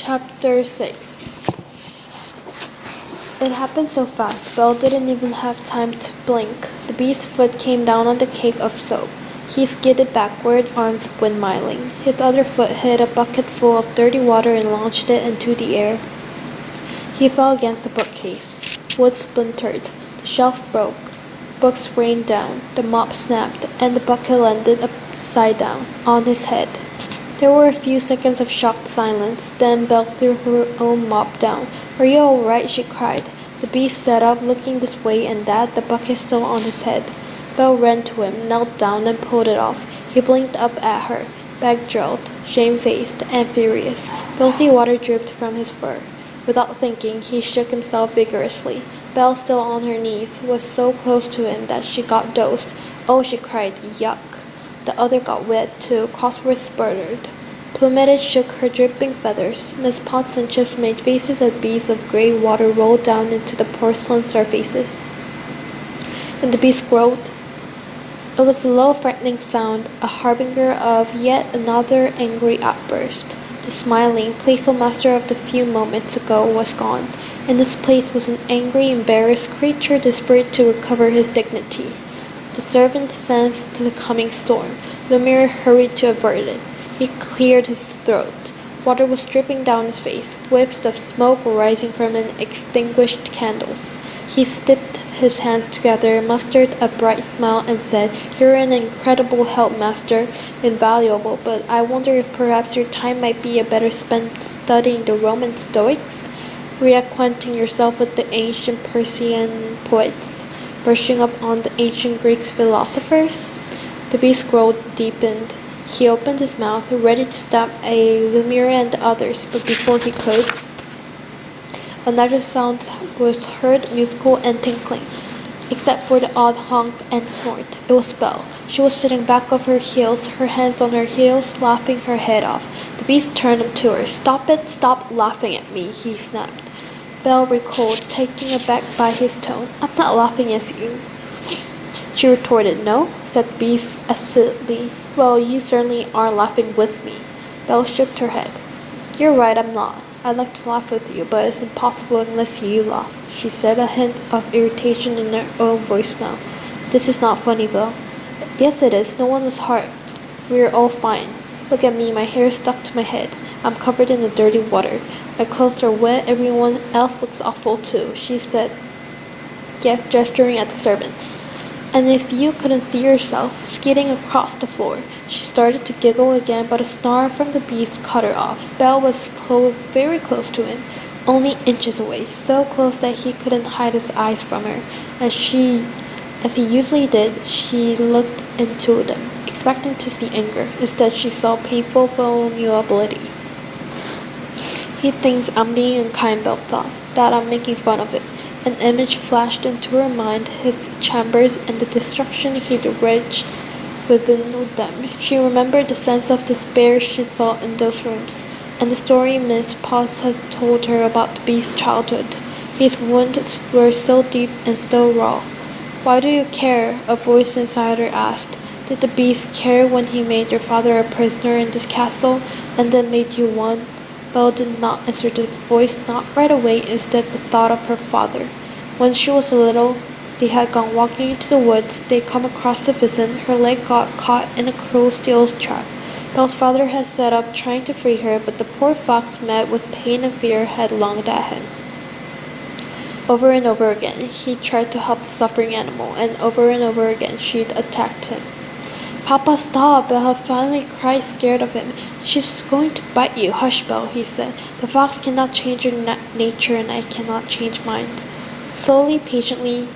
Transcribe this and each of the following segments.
Chapter 6. It happened so fast, Belle didn't even have time to blink. The beast's foot came down on the cake of soap. He skidded backward, arms windmilling. His other foot hit a bucket full of dirty water and launched it into the air. He fell against the bookcase. Wood splintered. The shelf broke. Books rained down. The mop snapped, and the bucket landed upside down, on his head. There were a few seconds of shocked silence. Then Belle threw her own mop down. "Are you all right?" she cried. The beast sat up, looking this way and that, the bucket still on his head. Belle ran to him, knelt down, and pulled it off. He blinked up at her, back-drilled, shame-faced, and furious. Filthy water dripped from his fur. Without thinking, he shook himself vigorously. Belle, still on her knees, was so close to him that she got dosed. "Oh," she cried, "yuck." The other got wet, too. Cosworth sputtered. Plumette shook her dripping feathers. Miss Potts and Chips made faces as beads of gray water rolled down into the porcelain surfaces. And the beast growled. It was a low, frightening sound, a harbinger of yet another angry outburst. The smiling, playful master of the few moments ago was gone. In this place was an angry, embarrassed creature desperate to recover his dignity. The servant sensed the coming storm. Lumiere hurried to avert it. He cleared his throat. Water was dripping down his face. Whiffs of smoke were rising from extinguished candles. He stiffed his hands together, mustered a bright smile, and said, "You're an incredible help, master. Invaluable, but I wonder if perhaps your time might be a better spent studying the Roman Stoics, reacquainting yourself with the ancient Persian poets, brushing up on the ancient Greek philosophers." The beast's growl deepened. He opened his mouth, ready to stab a Lumiere and the others, but before he could, another sound was heard, musical and tinkling. Except for the odd honk and snort, it was Belle. She was sitting back off her heels, her hands on her heels, laughing her head off. The beast turned to her. "Stop it! Stop laughing at me!" he snapped. Belle recoiled, taken aback by his tone. "I'm not laughing at you," she retorted. "No?" said the beast acidly. "Well, you certainly are laughing with me." Belle shook her head. "You're right, I'm not. I'd like to laugh with you, but it's impossible unless you laugh," she said, a hint of irritation in her own voice now. "This is not funny, Belle." "Yes, it is. No one was hurt. We're all fine. Look at me, my hair is stuck to my head. I'm covered in the dirty water. My clothes are wet. Everyone else looks awful too," she said, gesturing at the servants. "And if you couldn't see yourself, skidding across the floor." She started to giggle again, but a snarl from the beast cut her off. Belle was very close to him, only inches away, so close that he couldn't hide his eyes from her. As he usually did, she looked into them, expecting to see anger. Instead, she saw painful vulnerability. "He thinks I'm being unkind," Belle thought, "that I'm making fun of it." An image flashed into her mind, his chambers and the destruction he'd wreaked within them. She remembered the sense of despair she'd felt in those rooms, and the story Miss Potts had told her about the beast's childhood. His wounds were still deep and still raw. "Why do you care?" a voice inside her asked. "Did the beast care when he made your father a prisoner in this castle, and then made you one?" Belle did not answer the voice, not right away. Instead, the thought of her father. When she was little, they had gone walking into the woods. They'd come across the vixen. Her leg got caught in a cruel steel trap. Belle's father had set up trying to free her, but the poor fox, met with pain and fear, had lunged at him. Over and over again, he tried to help the suffering animal, and over again, she'd attacked him. "Papa, stop!" Belle had finally cried, scared of him. "She's going to bite you." "Hush, Belle," he said. "The fox cannot change your nature, and I cannot change mine." Slowly, patiently,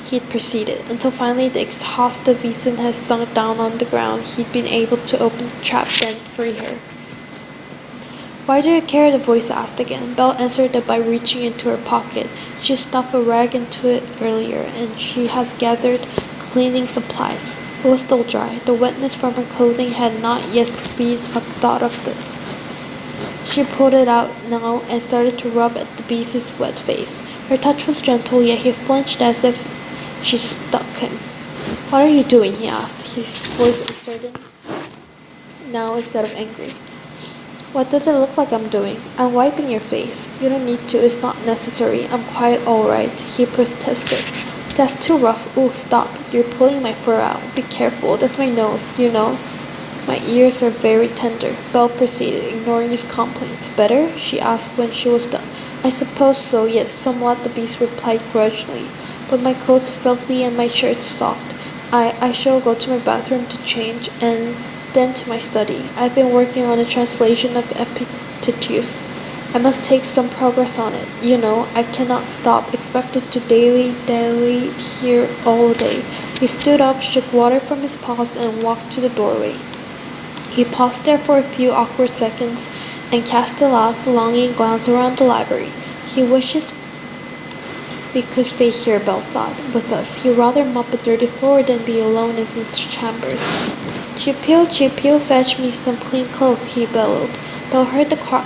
he'd proceeded, until finally the exhausted vixen had sunk down on the ground. He'd been able to open the trap, then free her. "Why do you care?" the voice asked again. Belle answered it by reaching into her pocket. She stuffed a rag into it earlier, and she had gathered cleaning supplies. It was still dry. The wetness from her clothing had not yet speeded up thought of it. She pulled it out now and started to rub at the beast's wet face. Her touch was gentle, yet he flinched as if she struck him. "What are you doing?" he asked, his voice uncertain now instead of angry. What does it look like I'm doing? I'm wiping your face. You don't need to, it's not necessary. I'm quite alright, he protested. That's too rough. Ooh, stop. You're pulling my fur out. Be careful, that's my nose, you know. My ears are very tender, Belle proceeded, ignoring his complaints. Better? She asked when she was done. I suppose so, yes, somewhat, the beast replied grudgingly. But my coat's filthy and my shirt's socked. I shall go to my bathroom to change, and then to my study. I've been working on a translation of Epictetus. I must take some progress on it. You know, I cannot stop, expected to daily, here all day. He stood up, shook water from his paws, and walked to the doorway. He paused there for a few awkward seconds and cast a last longing glance around the library. He wishes we could stay here, Belle thought, with us. He'd rather mop a dirty floor than be alone in his chambers. Chip-pew, fetch me some clean clothes, he bellowed. Belle heard the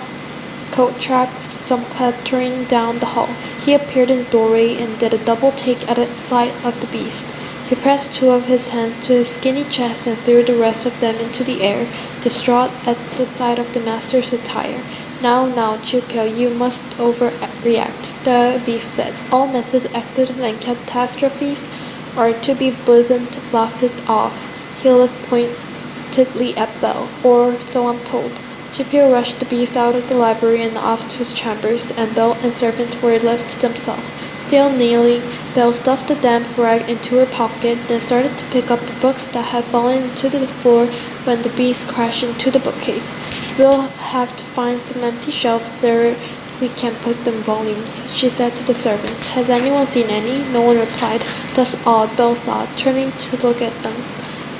coat track some clattering down the hall. He appeared in the doorway and did a double take at the sight of the beast. He pressed two of his hands to his skinny chest and threw the rest of them into the air, distraught at the sight of the master's attire. Now, Chip-pew, you must overreact, the beast said. All messes, accidents, and catastrophes are to be blithened, laughed off. He looked pointedly at Belle, or so I'm told. Chip-pew rushed the beast out of the library and off to his chambers, and Belle and servants were left to themselves. Still kneeling, Belle stuffed the damp rag into her pocket, then started to pick up the books that had fallen into the floor when the beast crashed into the bookcase. We'll have to find some empty shelves there we can put them volumes, she said to the servants. Has anyone seen any? No one replied. That's odd, Belle thought, turning to look at them.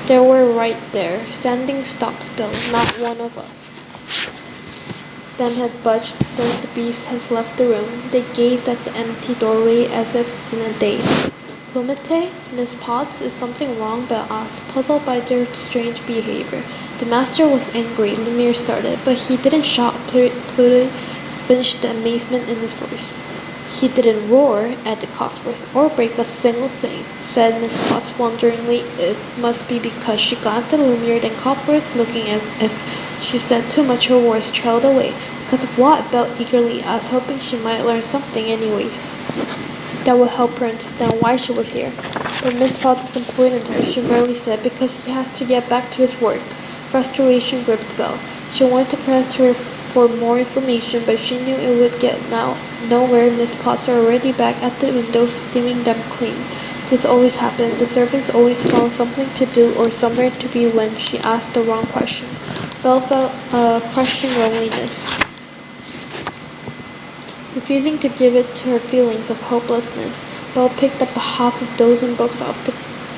They were right there, standing stock still, not one of them had budged since the beast had left the room. They gazed at the empty doorway as if in a daze. Plumetes, Miss Potts, is something wrong? Belle asked, puzzled by their strange behavior. The master was angry. Lumiere started, but he didn't shout. Pluto finished the amazement in his voice. He didn't roar, added Cosworth, or break a single thing, said Miss Potts wonderingly. It must be because she glanced at Lumiere, then Cosworth, looking as if she said too much. Her words trailed away. Because of what? Belle eagerly asked, hoping she might learn something anyways. That would help her understand why she was here. But Miss Potts disappointed her. She merely said, because he has to get back to his work. Frustration gripped Belle. She wanted to press her for more information, but she knew it would get nowhere. Miss Potts were already back at the windows, steaming them clean. This always happened. The servants always found something to do or somewhere to be when she asked the wrong question. Belle felt a crushing loneliness. Refusing to give it to her feelings of hopelessness, Belle picked up a half a dozen books off the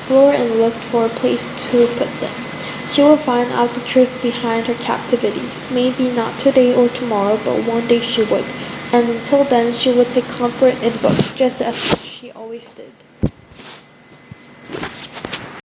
floor and looked for a place to put them. She would find out the truth behind her captivities. Maybe not today or tomorrow, but one day she would. And until then, she would take comfort in books, just as she always did.